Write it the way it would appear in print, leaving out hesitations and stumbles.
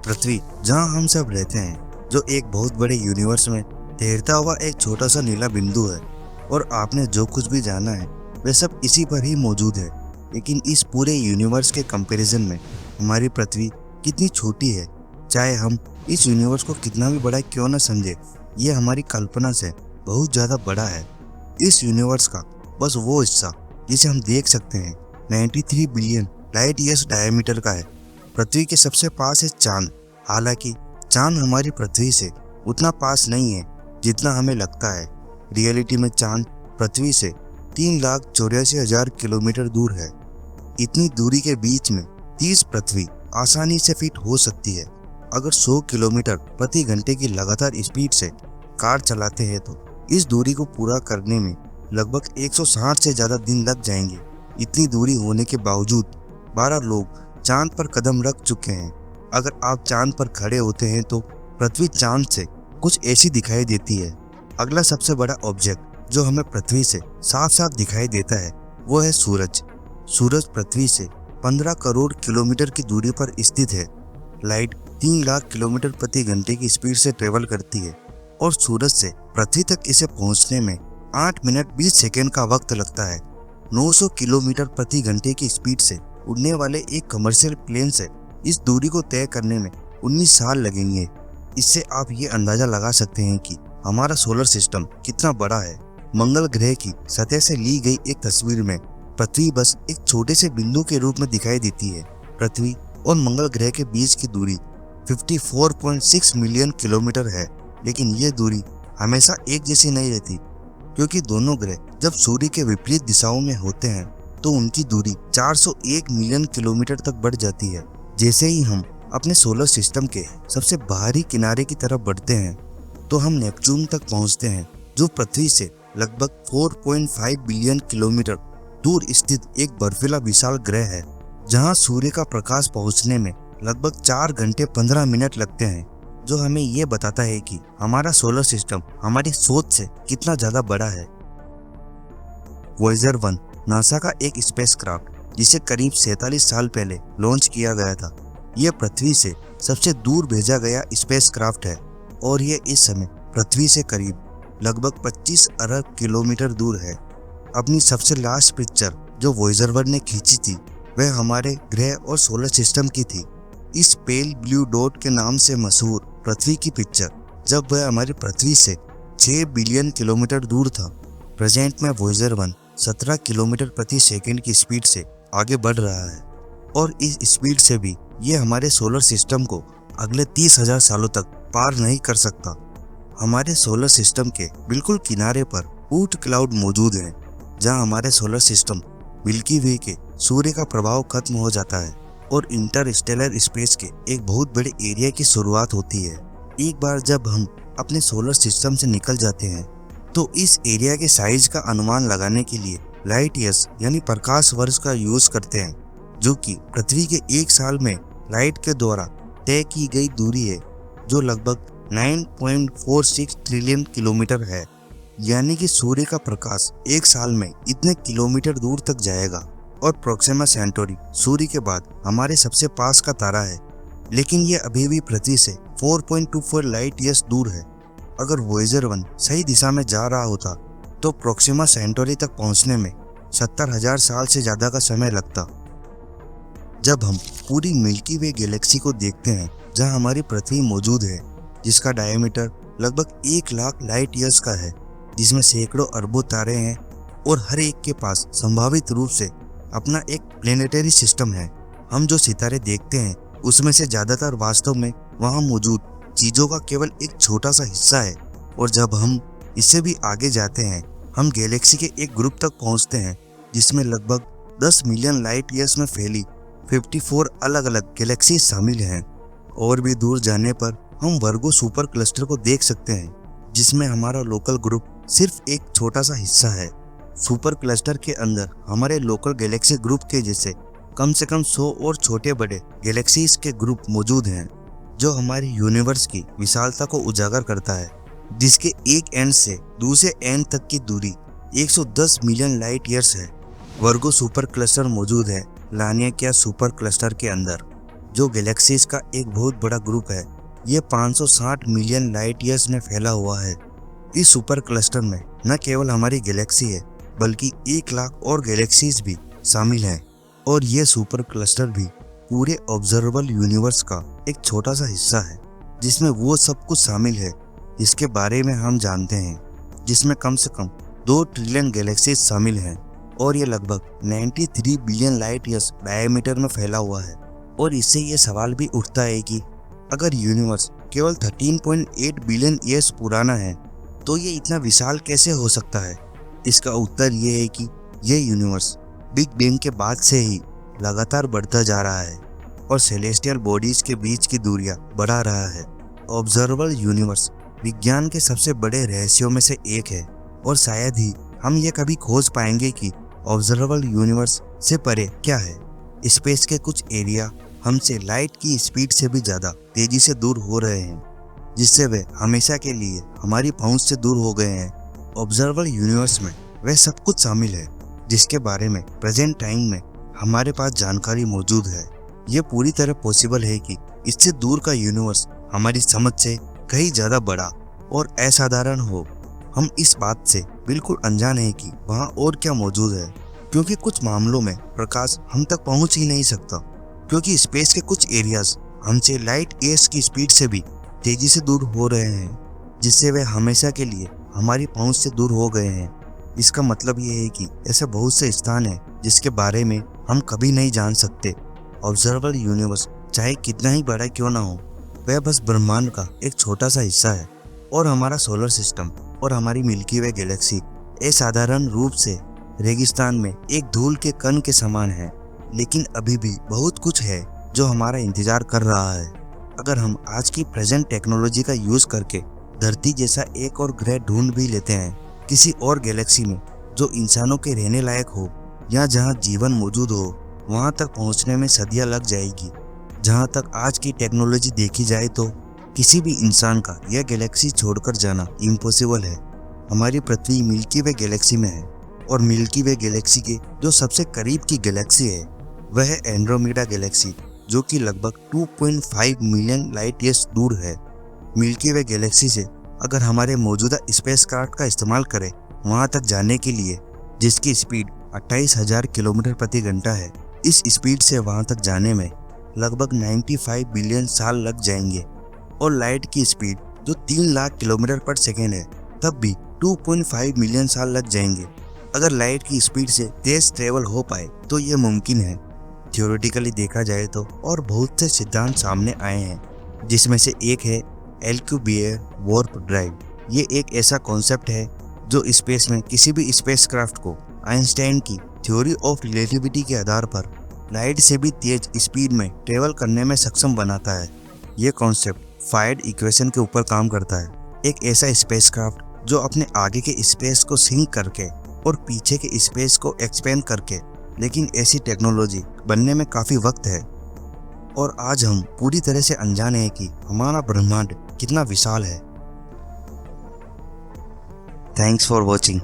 पृथ्वी, जहाँ हम सब रहते हैं, जो एक बहुत बड़े यूनिवर्स में तैरता हुआ एक छोटा सा नीला बिंदु है। और आपने जो कुछ भी जाना है वह सब इसी पर ही मौजूद है। लेकिन इस पूरे यूनिवर्स के कंपैरिजन में हमारी पृथ्वी कितनी छोटी है। चाहे हम इस यूनिवर्स को कितना भी बड़ा क्यों न समझे, ये हमारी कल्पना से बहुत ज़्यादा बड़ा है। इस यूनिवर्स का बस वो हिस्सा जिसे हम देख सकते हैं 93 बिलियन लाइट ईयर्स डायमीटर का है। पृथ्वी के सबसे पास है चांद। हालांकि चांद हमारी पृथ्वी से उतना पास नहीं है जितना हमें लगता है। रियलिटी में चांद पृथ्वी से 3,84,000 किलोमीटर दूर है। इतनी दूरी के बीच में 30 पृथ्वी आसानी से फिट हो सकती है। अगर 100 किलोमीटर प्रति घंटे की लगातार स्पीड से कार चलाते हैं तो इस दूरी को पूरा करने में लगभग 160 से ज़्यादा दिन लग जाएंगे। इतनी दूरी होने के बावजूद 12 लोग चांद पर कदम रख चुके हैं। अगर आप चांद पर खड़े होते हैं तो पृथ्वी चांद से कुछ ऐसी दिखाई देती है। अगला सबसे बड़ा ऑब्जेक्ट जो हमें पृथ्वी से साफ साफ दिखाई देता है वो है सूरज। सूरज पृथ्वी से 15 करोड़ किलोमीटर की दूरी पर स्थित है। लाइट 3 लाख किलोमीटर प्रति घंटे की स्पीड से ट्रेवल करती है और सूरज से पृथ्वी तक इसे पहुंचने में 8 मिनट 20 सेकेंड का वक्त लगता है। 900 किलोमीटर प्रति घंटे की स्पीड से उड़ने वाले एक कमर्शियल प्लेन से इस दूरी को तय करने में 19 साल लगेंगे। इससे आप ये अंदाजा लगा सकते हैं कि हमारा सोलर सिस्टम कितना बड़ा है। मंगल ग्रह की सतह से ली गई एक तस्वीर में पृथ्वी बस एक छोटे से बिंदु के रूप में दिखाई देती है। पृथ्वी और मंगल ग्रह के बीच की दूरी 54.6 मिलियन किलोमीटर है। लेकिन ये दूरी हमेशा एक जैसी नहीं रहती, क्योंकि दोनों ग्रह जब सूर्य के विपरीत दिशाओं में होते हैं तो उनकी दूरी 401 मिलियन किलोमीटर तक बढ़ जाती है। जैसे ही हम अपने सोलर सिस्टम के सबसे बाहरी किनारे की तरफ बढ़ते हैं तो हम नेपच्यून तक पहुंचते हैं, जो पृथ्वी से लगभग 4.5 बिलियन किलोमीटर दूर स्थित एक बर्फीला विशाल ग्रह है, जहां सूर्य का प्रकाश पहुंचने में लगभग 4 घंटे 15 मिनट लगते हैं। जो हमें ये बताता है कि हमारा सोलर सिस्टम हमारी सोच से कितना ज्यादा बड़ा है। वॉयेजर 1 नासा का एक स्पेसक्राफ्ट जिसे करीब 47 साल पहले लॉन्च किया गया था। यह पृथ्वी से सबसे दूर भेजा गया स्पेसक्राफ्ट है और यह इस समय पृथ्वी से करीब लगभग 25 अरब किलोमीटर दूर है। अपनी सबसे लास्ट पिक्चर जो वॉयेजर 1 ने खींची थी वह हमारे ग्रह और सोलर सिस्टम की थी। इस पेल ब्लू डॉट के नाम से मशहूर पृथ्वी की पिक्चर जब वह हमारी पृथ्वी से 6 बिलियन किलोमीटर दूर था। प्रेजेंट में वॉयेजर 1 17 किलोमीटर प्रति सेकंड की स्पीड से आगे बढ़ रहा है और इस स्पीड से भी ये हमारे सोलर सिस्टम को अगले 30,000 सालों तक पार नहीं कर सकता। हमारे सोलर सिस्टम के बिल्कुल किनारे पर ऊट क्लाउड मौजूद है, जहां हमारे सोलर सिस्टम मिल्की वे के सूर्य का प्रभाव खत्म हो जाता है और इंटरस्टेलर स्पेस के एक बहुत बड़े एरिया की शुरुआत होती है। एक बार जब हम अपने सोलर सिस्टम से निकल जाते हैं तो इस एरिया के साइज का अनुमान लगाने के लिए लाइट ईयर्स यानी प्रकाश वर्ष का यूज करते हैं, जो कि पृथ्वी के एक साल में लाइट के द्वारा तय की गई दूरी है, जो लगभग 9.46 ट्रिलियन किलोमीटर है। यानी कि सूर्य का प्रकाश एक साल में इतने किलोमीटर दूर तक जाएगा। और प्रोक्सिमा सेंटोरी सूर्य के बाद हमारे सबसे पास का तारा है, लेकिन यह अभी भी पृथ्वी से 4.24 लाइट ईयर्स दूर है। अगर वॉयेजर 1 सही दिशा में जा रहा होता तो प्रोक्सिमा सेंटोरी तक पहुंचने में 70,000 साल से ज्यादा का समय लगता। जब हम पूरी मिल्की वे गैलेक्सी को देखते हैं जहां हमारी पृथ्वी मौजूद है, जिसका डायमीटर लगभग 1 लाख लाइट ईयर्स का है, जिसमें सैकड़ों अरबों तारे हैं और हर एक के पास संभावित रूप से अपना एक प्लेनेटरी सिस्टम है। हम जो सितारे देखते हैं उसमें से ज्यादातर वास्तव में वहां मौजूद चीजों का केवल एक छोटा सा हिस्सा है। और जब हम इससे भी आगे जाते हैं हम गैलेक्सी के एक ग्रुप तक पहुंचते हैं जिसमें लगभग 10 मिलियन लाइट ईयर्स में फैली 54 अलग अलग गैलेक्सी शामिल हैं। और भी दूर जाने पर हम वर्गो सुपर क्लस्टर को देख सकते हैं, जिसमें हमारा लोकल ग्रुप सिर्फ एक छोटा सा हिस्सा है। सुपर क्लस्टर के अंदर हमारे लोकल गैलेक्सी ग्रुप के जैसे कम से कम 100 और छोटे बड़े गैलेक्सीज के ग्रुप मौजूद हैं, जो हमारी यूनिवर्स की विशालता को उजागर करता है, जिसके एक एंड से दूसरे एंड तक की दूरी 110 मिलियन लाइट ईयर्स है। वर्गो सुपर क्लस्टर मौजूद है लानियाकिया सुपर क्लस्टर के अंदर। जो गैलेक्सीज का एक बहुत बड़ा ग्रुप है। ये 560 मिलियन लाइट ईयर्स में फैला हुआ है। इस सुपर क्लस्टर में न केवल हमारी गैलेक्सी है बल्कि 1 लाख और गैलेक्सीज भी शामिल हैं। और ये सुपर क्लस्टर भी पूरे ऑब्जर्वेबल यूनिवर्स का एक छोटा सा हिस्सा है, जिसमें वो सब कुछ शामिल है जिसके बारे में हम जानते हैं, जिसमें कम से कम 2 ट्रिलियन गैलेक्सीज शामिल हैं। और ये लगभग 93 बिलियन लाइट ईयर्स डायमीटर में फैला हुआ है। और इससे ये सवाल भी उठता है कि अगर यूनिवर्स केवल 13.8 बिलियन ईयर्स पुराना है तो ये इतना विशाल कैसे हो सकता है। इसका उत्तर ये है कि ये यूनिवर्स बिग बैंग के बाद से ही लगातार बढ़ता जा रहा है और सेलेस्टियल बॉडीज के बीच की दूरियां बढ़ा रहा है। ऑब्जर्वेबल यूनिवर्स विज्ञान के सबसे बड़े रहस्यों में से एक है और शायद ही हम ये कभी खोज पाएंगे कि ऑब्जर्वेबल यूनिवर्स से परे क्या है। स्पेस के कुछ एरिया हमसे लाइट की स्पीड से भी ज़्यादा तेजी से दूर हो रहे हैं, जिससे वे हमेशा के लिए हमारी पहुंच से दूर हो गए हैं। ऑब्जर्वेबल यूनिवर्स में वह सब कुछ शामिल है जिसके बारे में प्रेजेंट टाइम में हमारे पास जानकारी मौजूद है। ये पूरी तरह पॉसिबल है कि इससे दूर का यूनिवर्स हमारी समझ से कहीं ज़्यादा बड़ा और असाधारण हो। हम इस बात से बिल्कुल अनजान हैं कि वहाँ और क्या मौजूद है, क्योंकि कुछ मामलों में प्रकाश हम तक पहुँच ही नहीं सकता, क्योंकि स्पेस के कुछ एरियाज हमसे लाइट ईयर्स की स्पीड से भी तेजी से दूर हो रहे हैं, जिससे वे हमेशा के लिए हमारी पहुँच से दूर हो गए हैं। इसका मतलब ये है कि ऐसे बहुत से स्थान हैं जिसके बारे में हम कभी नहीं जान सकते। ऑब्जर्वेबल यूनिवर्स चाहे कितना ही बड़ा क्यों ना हो, वह बस ब्रह्मांड का एक छोटा सा हिस्सा है और हमारा सोलर सिस्टम और हमारी मिल्की वे गैलेक्सी असाधारण रूप से रेगिस्तान में एक धूल के कण के समान है। लेकिन अभी भी बहुत कुछ है जो हमारा इंतजार कर रहा है। अगर हम आज की प्रेजेंट टेक्नोलॉजी का यूज करके धरती जैसा एक और ग्रह ढूंढ भी लेते हैं किसी और गैलेक्सी में जो इंसानों के रहने लायक हो या जहां जीवन मौजूद हो, वहां तक पहुंचने में सदियां लग जाएगी। जहां तक आज की टेक्नोलॉजी देखी जाए तो किसी भी इंसान का यह गैलेक्सी छोड़कर जाना इम्पॉसिबल है। हमारी पृथ्वी मिल्की वे गैलेक्सी में है और मिल्की वे गैलेक्सी के जो सबसे करीब की गैलेक्सी है वह है एंड्रोमेडा गैलेक्सी, जो कि लगभग 2.5 मिलियन लाइट ईयर्स दूर है। मिल्की वे गैलेक्सी से अगर हमारे मौजूदा स्पेसक्राफ्ट का इस्तेमाल करें वहां तक जाने के लिए, जिसकी स्पीड 28,000 किलोमीटर प्रति घंटा है, इस स्पीड से वहां तक जाने में लगभग 95 बिलियन साल लग जाएंगे। और लाइट की स्पीड जो 3 लाख किलोमीटर पर सेकेंड है, तब भी 2.5 मिलियन साल लग जाएंगे। अगर लाइट की स्पीड से तेज ट्रेवल हो पाए तो ये मुमकिन है। थ्योरेटिकली देखा जाए तो और बहुत से सिद्धांत सामने आए हैं, जिसमें से एक है एल्क्यूबियर वार्प ड्राइव। ये एक ऐसा कॉन्सेप्ट है जो स्पेस में किसी भी स्पेसक्राफ्ट को आइंस्टाइन की थ्योरी ऑफ रिलेटिविटी के आधार पर लाइट से भी तेज स्पीड में ट्रेवल करने में सक्षम बनाता है। ये कॉन्सेप्ट फायर्ड इक्वेशन के ऊपर काम करता है, एक ऐसा स्पेसक्राफ्ट जो अपने आगे के स्पेस को सिंक करके और पीछे के स्पेस को एक्सपेंड करके। लेकिन ऐसी टेक्नोलॉजी बनने में काफ़ी वक्त है और आज हम पूरी तरह से अनजान हैं कि हमारा ब्रह्मांड कितना विशाल है। Thanks for watching.